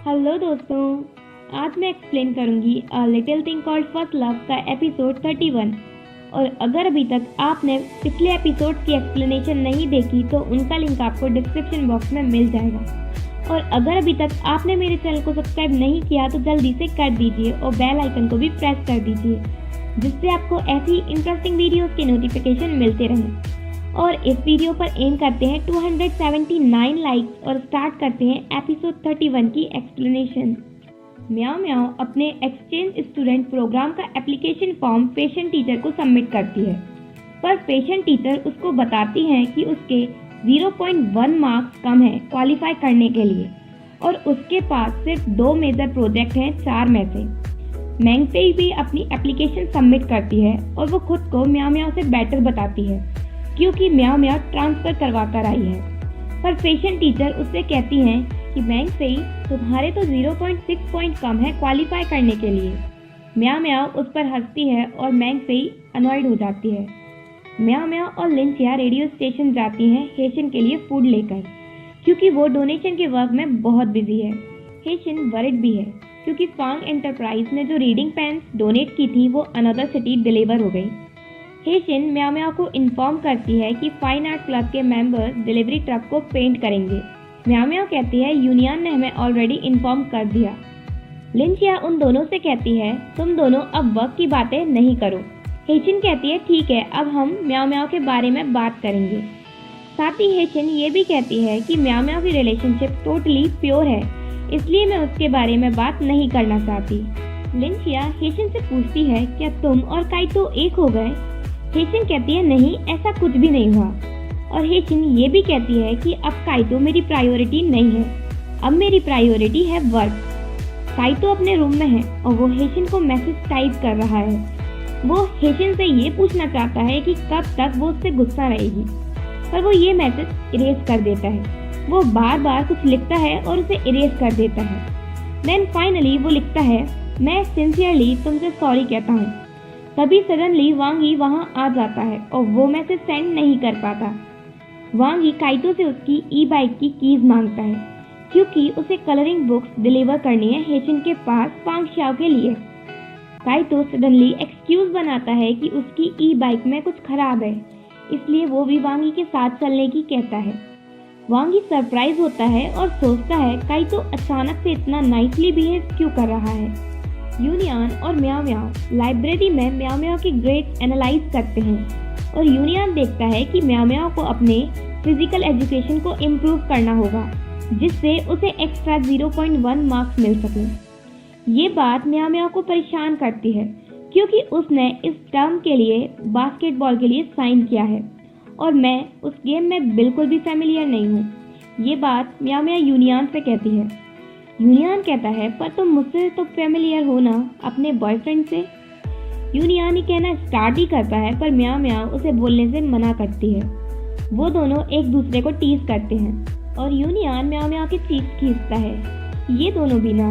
Hello दोस्तों, आज मैं एक्सप्लेन करूंगी a little thing called first love का एपिसोड 31। और अगर अभी तक आपने पिछले एपिसोड की एक्सप्लेनेशन नहीं देखी तो उनका लिंक आपको डिस्क्रिप्शन बॉक्स में मिल जाएगा। और अगर अभी तक आपने मेरे चैनल को सब्सक्राइब नहीं किया तो जल्दी से कर दीजिए और बेल आइकन को भी प्रेस कर दीजिए, जिससे आपको ऐसी इंटरेस्टिंग वीडियोस के नोटिफिकेशन मिलते रहें। और इस वीडियो पर एम करते हैं 279 लाइक्स और स्टार्ट करते हैं एपिसोड 31 की एक्सप्लेनेशन। म्याओ म्याओ अपने एक्सचेंज स्टूडेंट प्रोग्राम का एप्लीकेशन फॉर्म पेशेंट टीचर को सबमिट करती है, पर पेशेंट टीचर उसको बताती हैं कि उसके 0.1 मार्क्स कम है क्वालिफाई करने के लिए और उसके पास सिर्फ 2 मेजर प्रोजेक्ट हैं 4 में से। मैंगफेई भी अपनी एप्लीकेशन सबमिट करती है और वो खुद को म्याओ म्याओ से बेटर बताती है क्योंकि म्याओ म्याओ ट्रांसफर करवा कर आई है। पर पेशेंट टीचर उससे कहती हैं कि मैंगफेई तुम्हारे तो 0.6 पॉइंट कम है क्वालिफाई करने के लिए। म्याओ म्याओ उस पर हंसती है और मैंगफेई अनॉयड हो जाती है। म्याओ म्याओ और लिंचिया रेडियो स्टेशन जाती हैं हेशन के लिए फूड लेकर, क्योंकि वो डोनेशन के वर्क में बहुत बिजी है। हेशन वरिड भी है क्योंकि फांग एंटरप्राइज ने जो रीडिंग पेन्स डोनेट की थी वो अनदर सिटी डिलीवर हो गई। हेशन म्याओ म्याओ को इन्फॉर्म करती है कि फाइन आर्ट क्लब के मेंबर्स डिलीवरी ट्रक को पेंट करेंगे। म्याओ म्याओ कहती है यूनियन ने हमें ऑलरेडी इन्फॉर्म कर दिया। लिंचिया उन दोनों से कहती है तुम दोनों अब वर्क की बातें नहीं करो। हेशन कहती है ठीक है, अब हम म्याओ म्याओ के बारे में बात करेंगे। साथ ही हेशन ये भी कहती है कि म्याओ म्याओ की रिलेशनशिप टोटली प्योर है, इसलिए मैं उसके बारे में बात नहीं करना चाहती। लिंचिया हेशन से पूछती है क्या तुम और काइतो एक हो गए? हेशन कहती है नहीं, ऐसा कुछ भी नहीं हुआ। और हेशन ये भी कहती है कि अब काइतो मेरी प्रायोरिटी नहीं है, अब मेरी प्रायोरिटी है वर्क। काइतो अपने रूम में है और वो हेशन को मैसेज टाइप कर रहा है। वो हेशन से ये पूछना चाहता है कि कब तक वो उससे गुस्सा रहेगी, पर वो ये मैसेज इरेज कर देता है। वो बार बार कुछ लिखता है और उसे इरेज कर देता है। देन फाइनली वो लिखता है मैं सिंसियरली तुमसे सॉरी कहता हूँ। तभी सडनली वांगी वहाँ आ जाता है और वो मैसेज सेंड नहीं कर पाता। वांगी काइतो से उसकी ई बाइक की कीज मांगता है क्योंकि उसे कलरिंग बुक्स डिलीवर करनी है हेशन के पास फांग शाओ के लिए। काइतो सडनली एक्सक्यूज बनाता है कि उसकी ई बाइक में कुछ खराब है, इसलिए वो भी वांगी के साथ चलने की कहता है। वांगी सरप्राइज होता है और सोचता है काइतो अचानक से इतना नाइसली बिहेव क्यों कर रहा है। यूनियन और म्याओ म्याओ लाइब्रेरी में म्याओ म्याओ की ग्रेड्स एनालाइज करते हैं और यूनियन देखता है कि म्याओ म्याओ को अपने फिजिकल एजुकेशन को इम्प्रूव करना होगा, जिससे उसे एक्स्ट्रा 0.1 मार्क्स मिल सके। ये बात म्याओ म्याओ को परेशान करती है क्योंकि उसने इस टर्म के लिए बास्केटबॉल के लिए साइन किया है और मैं उस गेम में बिल्कुल भी फैमिलियर नहीं हूँ। ये बात म्याओ म्याओ यूनियन से कहती है। यूनियन कहता है पर तुम मुझसे तो फैमिलियर हो ना अपने बॉयफ्रेंड से। यूनियन ही कहना स्टार्ट ही करता है पर म्याओ म्याओ उसे बोलने से मना करती है। वो दोनों एक दूसरे को टीज करते हैं और यूनियन म्याओ म्याओ की चीज खींचता है। ये दोनों भी ना।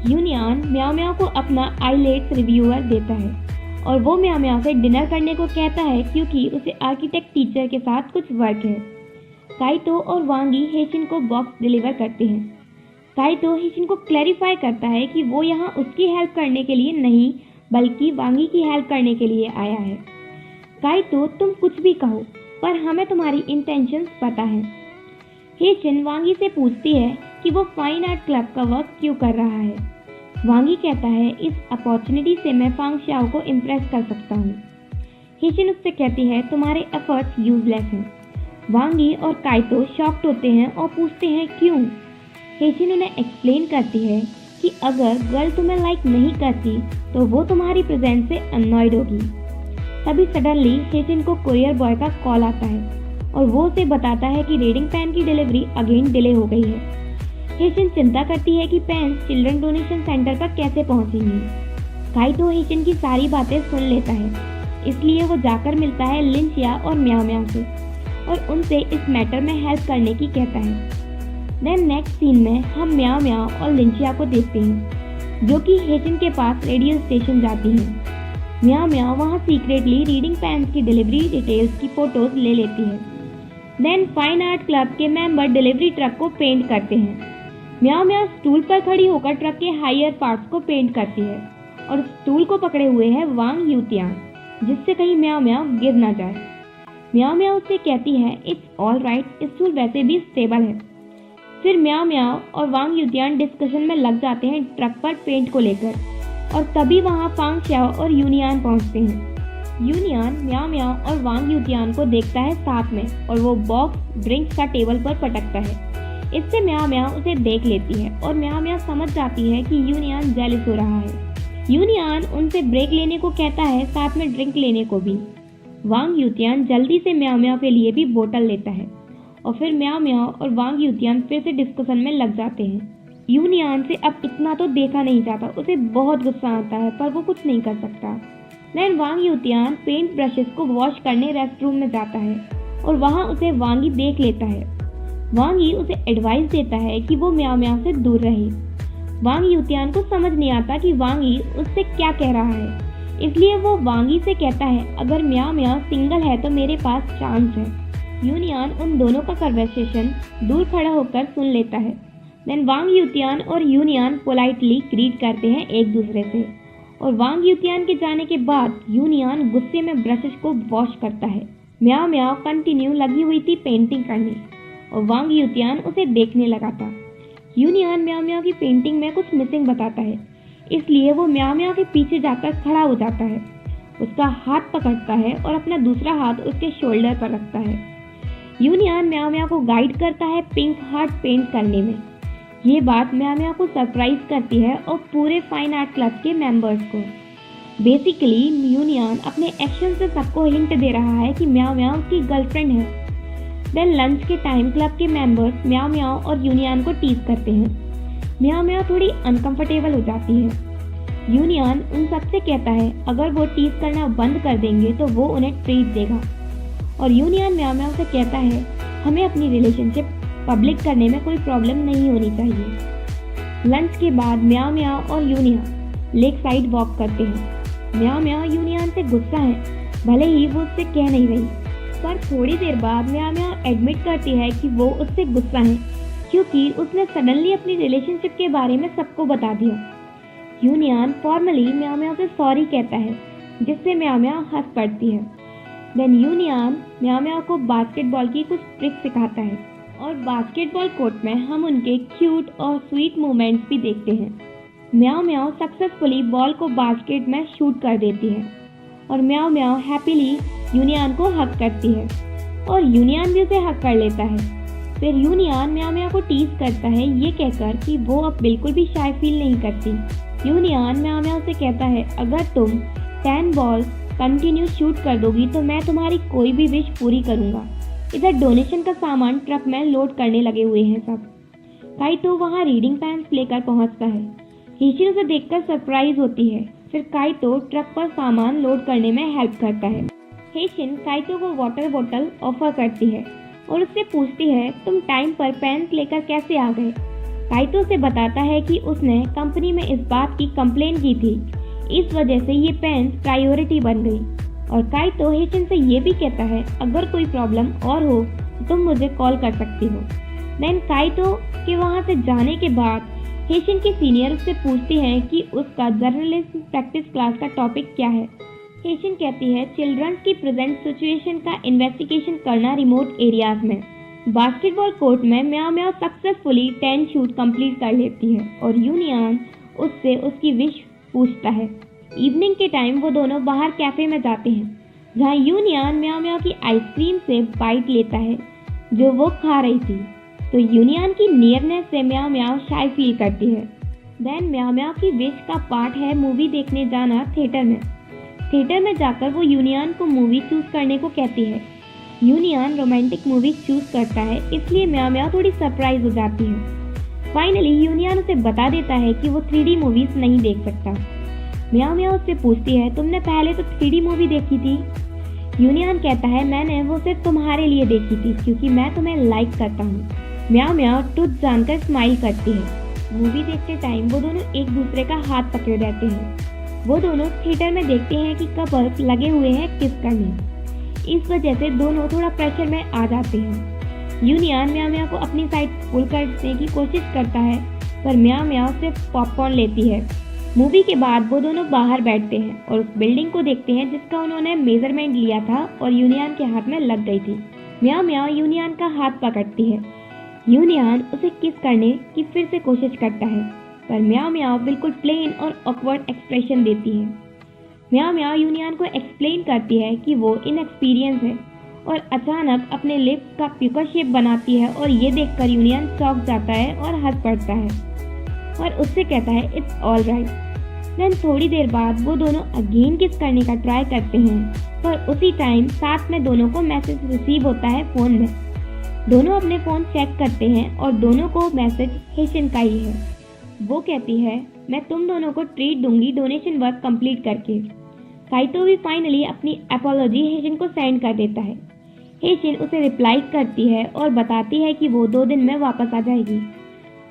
यूनियन म्याओ म्याओ को अपना आईलेट्स रिव्यूअर देता है और वो म्याओ म्याओ से डिनर करने को कहता है क्योंकि उसे आर्किटेक्ट टीचर के साथ कुछ वर्क है। काइतो और वांगी हेशन को बॉक्स डिलीवर करते हैं। काइतो हेशन को क्लैरिफाई करता है कि वो यहाँ उसकी हेल्प करने के लिए नहीं बल्कि वांगी की हेल्प करने के लिए आया है। काइतो तुम कुछ भी कहो पर हमें तुम्हारी इंटेंशंस पता है। हेशन वांगी से पूछती है कि वो फाइन आर्ट क्लब का वर्क क्यों कर रहा है। वांगी कहता है इस अपॉर्चुनिटी से मैं फांग शाओ को इम्प्रेस कर सकता हूँ। हेशन उससे कहती है तुम्हारे एफर्ट्स यूजलेस हैं। वांगी और काइतो शॉक्ड होते हैं और पूछते हैं क्यों। हेशन उन्हें एक्सप्लेन करती है कि अगर गर्ल तुम्हें लाइक नहीं करती तो वो तुम्हारी प्रेजेंस से अनॉयड होगी। तभी सडनली हेशन को कुरियर बॉय का कॉल आता है और वो उसे बताता है कि रीडिंग पेन की डिलीवरी अगेन डिले हो गई है। हेशन चिंता करती है कि पेन चिल्ड्रन डोनेशन सेंटर पर कैसे पहुंचेंगी। काइतो हेशन की सारी बातें सुन लेता है, इसलिए वो जाकर मिलता है लिंचिया और म्याओ म्याओ से और उनसे इस मैटर में हेल्प करने की कहता है। देन नेक्स्ट सीन में हम म्याओ म्याओ और लिंचिया को देखते हैं जो कि हेशन के पास रेडियो स्टेशन जाती हैं। म्याओ म्याओ वहाँ सीक्रेटली रीडिंग पेन्स की डिलीवरी डिटेल्स की फोटोज ले लेती है। देन फाइन आर्ट क्लब के मेंबर डिलीवरी ट्रक को पेंट करते हैं। म्याओ म्याओ स्टूल पर खड़ी होकर ट्रक के हायर पार्ट्स को पेंट करती है और स्टूल को पकड़े हुए है वांग यूतियान, जिससे कहीं म्याओ म्याओ गिर ना जाए। म्याओ म्याओ उससे कहती है इट्स ऑल राइट, स्टूल वैसे भी स्टेबल है। फिर म्याओ म्याओ और वांग यूतियान डिस्कशन में लग जाते हैं ट्रक पर पेंट को लेकर, और तभी वहाँ फांग xiao और यूनियान पहुँचते हैं। यूनियान म्याओ म्याओ और वांग यूतियान को देखता है साथ में और वो बॉक्स ड्रिंक्स का टेबल पर पटकता है। इससे म्याओ म्याओ उसे देख लेती है और म्याओ म्याओ समझ जाती है कि यूनियान जेलस हो रहा है। यूनियान उनसे ब्रेक लेने को कहता है, साथ में ड्रिंक लेने को भी। वांग यूतियान जल्दी से म्याओ म्याओ के लिए भी बोतल लेता है और फिर म्याओ म्याओ और वांग यूतियान फिर से डिस्कशन में लग जाते हैं। यूनियान से अब इतना तो देखा नहीं जाता, उसे बहुत गुस्सा आता है पर वो कुछ नहीं कर सकता। देन वांग यूतियान पेंट ब्रशेस को वॉश करने रेस्टरूम में जाता है और वहाँ उसे वांगी देख लेता है। वांगी उसे एडवाइस देता है कि वो म्याओ म्याओ से दूर रहे। वांग यूतियान को समझ नहीं आता कि वांगी उससे क्या कह रहा है, इसलिए वो वांगी से कहता है अगर म्याओ म्याओ सिंगल है तो मेरे पास चांस है। यूनियान उन दोनों का कन्वर्सेशन दूर खड़ा होकर सुन लेता है। देन वांग यूतियान और यूनियान पोलाइटली ग्रीट करते हैं एक दूसरे से, और वांग यूतियान के जाने के बाद यूनियान गुस्से में ब्रशेस को वॉश करता है। म्याओ म्याओ कंटिन्यू लगी हुई थी पेंटिंग करने और वांग यूतियान उसे देखने लगा था। यूनियान म्याओ म्याओ की पेंटिंग में कुछ मिसिंग बताता है, इसलिए वो म्याओ म्याओ के पीछे जाकर खड़ा हो जाता है, उसका हाथ पकड़ता है और अपना दूसरा हाथ उसके शोल्डर पर रखता है। यूनियान म्याओ म्याओ को गाइड करता है पिंक हार्ट पेंट करने में। ये बात म्याओ म्याओ को सरप्राइज करती है और पूरे फाइन आर्ट क्लब के मेंबर्स को। बेसिकली यूनियान अपने एक्शन से सबको हिंट दे रहा है कि म्याओ म्याओ की गर्लफ्रेंड है। देन लंच के टाइम क्लब के मेंबर्स म्याओ म्याओ और यूनियान को टीज करते हैं। म्याओ म्याओ थोड़ी अनकंफर्टेबल हो जाती है। यूनियान उन सबसे कहता है अगर वो टीज करना बंद कर देंगे तो वो उन्हें ट्रीट देगा, और यूनियान म्याओ म्याओ से कहता है हमें अपनी रिलेशनशिप पब्लिक करने में कोई प्रॉब्लम नहीं होनी चाहिए। लंच के बाद म्याओ म्याओ और यूनियान लेक साइड वॉक करते हैं। म्याओ म्याओ यूनियान से गुस्सा है, भले ही वो उससे कह नहीं रही, पर थोड़ी देर बाद म्याओ म्याओ एडमिट करती है कि वो उससे गुस्सा है क्योंकि उसने सडनली अपनी रिलेशनशिप के बारे में सबको बता दिया। यूनियान फॉर्मली म्याओ म्याओ से सॉरी कहता है, जिससे म्याओ म्याओ हंस पड़ती है। देन यूनियान म्याओ म्याओ को बास्केटबॉल की कुछ ट्रिक सिखाता है, और बास्केटबॉल कोर्ट में हम उनके क्यूट और स्वीट मोमेंट्स भी देखते हैं। म्याओ म्याओ सक्सेसफुली बॉल को बास्केट में शूट कर देती है और म्याओ म्याओ हैप्पीली यूनियान को हक करती है और यूनियान भी उसे हक कर लेता है। फिर यूनियान म्याओ म्याओ को टीज करता है ये कहकर कि वो अब बिल्कुल भी शाय फील नहीं करती। यूनियान म्याओ म्याओ से कहता है अगर तुम 10 बॉल्स कंटिन्यू शूट कर दोगी तो मैं तुम्हारी कोई भी विश पूरी करूँगा। इधर डोनेशन का सामान ट्रक में लोड करने लगे हुए हैं सब। काइतो वहाँ रीडिंग पेन्स लेकर पहुँचता है। हीशिन उसे देखकर सरप्राइज होती है। फिर काइतो ट्रक पर सामान लोड करने में हेल्प करता है। हीशिन काइतो को वाटर बोतल ऑफर करती है और उससे पूछती है तुम टाइम पर पेन्स लेकर कैसे आ गए। काइतो से बताता है कि उसने कंपनी में इस बात की कंप्लेन की थी, इस वजह से ये पेन्स प्रायोरिटी बन गई। और काइतो हीशिन से ये भी कहता है अगर कोई प्रॉब्लम और हो तो तुम मुझे कॉल कर सकती हो। देन काइतो के वहाँ से जाने के बाद हीशिन की सीनियर उससे पूछती है कि उसका जर्नलिज्म प्रैक्टिस क्लास का टॉपिक क्या है। हीशिन कहती है चिल्ड्रंस की प्रेजेंट सिचुएशन का इन्वेस्टिगेशन करना रिमोट एरियाज में। बास्केटबॉल कोर्ट में म्याओ म्याओ सक्सेसफुली 10 शूट कंप्लीट कर लेती है और यूनियान उससे उसकी विश पूछता है। इवनिंग के टाइम वो दोनों बाहर कैफे में जाते हैं, जहाँ यूनियान म्याओ म्याओ की आइसक्रीम से बाइट लेता है जो वो खा रही थी। तो यूनियान की नियरनेस से म्याओ म्याओ शाय फील करती है। देन म्याओ म्याओ की विश का पार्ट है मूवी देखने जाना थिएटर में। थिएटर में जाकर वो यूनियान को मूवी चूज करने को कहती है। यूनियान रोमांटिक मूवी चूज करता है, इसलिए म्याओ म्याओ थोड़ी सरप्राइज हो जाती है। फाइनली यूनियान उसे बता देता है कि वो 3D मूवीज नहीं देख सकता। म्याओ म्याओ उससे पूछती है तुमने पहले तो 3D मूवी देखी थी। यूनियान कहता है मैंने वो सिर्फ तुम्हारे लिए देखी थी क्योंकि मैं तुम्हें लाइक करता हूँ। म्याओ म्याओ ट्रुथ जानकर स्माइल करती है। मूवी देखते टाइम वो दोनों एक दूसरे का हाथ पकड़े रहते हैं। वो दोनों थिएटर में देखते हैं कि कपल्स लगे हुए हैं किस करने। इस वजह से दोनों थोड़ा प्रेशर में आ जाते हैं। यूनियान म्याओ म्याओ को अपनी साइड पुल करने की कोशिश करता है, पर म्याओ म्याओ सिर्फ पॉपकॉर्न लेती है। मूवी के बाद वो दोनों बाहर बैठते हैं और उस बिल्डिंग को देखते हैं जिसका उन्होंने मेजरमेंट लिया था और यूनियन के हाथ में लग गई थी। म्याओ म्याओ यूनियन का हाथ पकड़ती है। यूनियन उसे किस करने की फिर से कोशिश करता है, पर म्याओ म्याओ बिल्कुल प्लेन और ऑकवर्ड एक्सप्रेशन देती है। म्याओ म्याओ यूनियन को एक्सप्लेन करती है कि वो इनएक्सपीरियंस है और अचानक अपने लिप्स का पिकर शेप बनाती है और ये देखकर यूनियन चौंक जाता है और हंस पड़ता है और उससे कहता है इट्स ऑल राइट। देन थोड़ी देर बाद वो दोनों अगेन किस करने का ट्राई करते हैं, पर उसी टाइम साथ में दोनों को मैसेज रिसीव होता है फ़ोन में। दोनों अपने फ़ोन चेक करते हैं और दोनों को मैसेज हेशन का ही है। वो कहती है मैं तुम दोनों को ट्रीट दूंगी डोनेशन वर्क कंप्लीट करके। काइतो भी फाइनली अपनी अपॉलॉजी हेशन को सेंड कर देता है। हेशन उसे रिप्लाई करती है और बताती है कि वो 2 दिन में वापस आ जाएगी।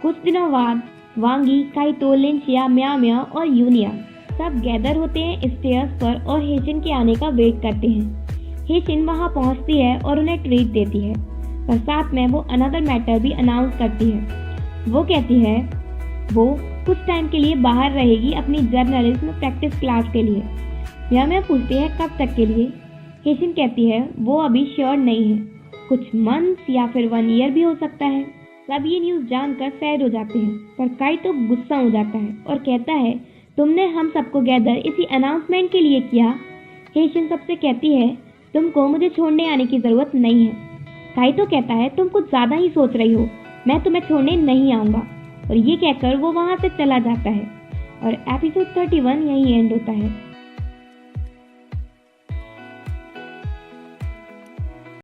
कुछ दिनों बाद वांगी, काइतो, लिंशिया, म्याओ म्याओ और यूनियन सब गैदर होते हैं स्टेयर्स पर और हेशन के आने का वेट करते हैं। हेशन वहां पहुंचती है और उन्हें ट्रीट देती है, पर साथ में वो अनदर मैटर भी अनाउंस करती है। वो कहती है वो कुछ टाइम के लिए बाहर रहेगी अपनी जर्नलिज्म प्रैक्टिस क्लास के लिए। म्याओ म्याओ पूछती है कब तक के लिए। हेशन कहती है वो अभी श्योर नहीं है, कुछ मंथ्स या फिर 1 ईयर भी हो सकता है। सब ये न्यूज़ जानकर सैड हो जाते हैं, पर काइतो गुस्सा हो जाता है और कहता है तुमने हम सबको गैदर इसी अनाउंसमेंट के लिए किया। हेशन सबसे कहती है तुमको मुझे छोड़ने आने की ज़रूरत नहीं है। काइतो कहता है तुम कुछ ज़्यादा ही सोच रही हो, मैं तुम्हें छोड़ने नहीं आऊँगा। और ये कहकर वो वहाँ से चला जाता है और एपिसोड 31 यहीं एंड होता है।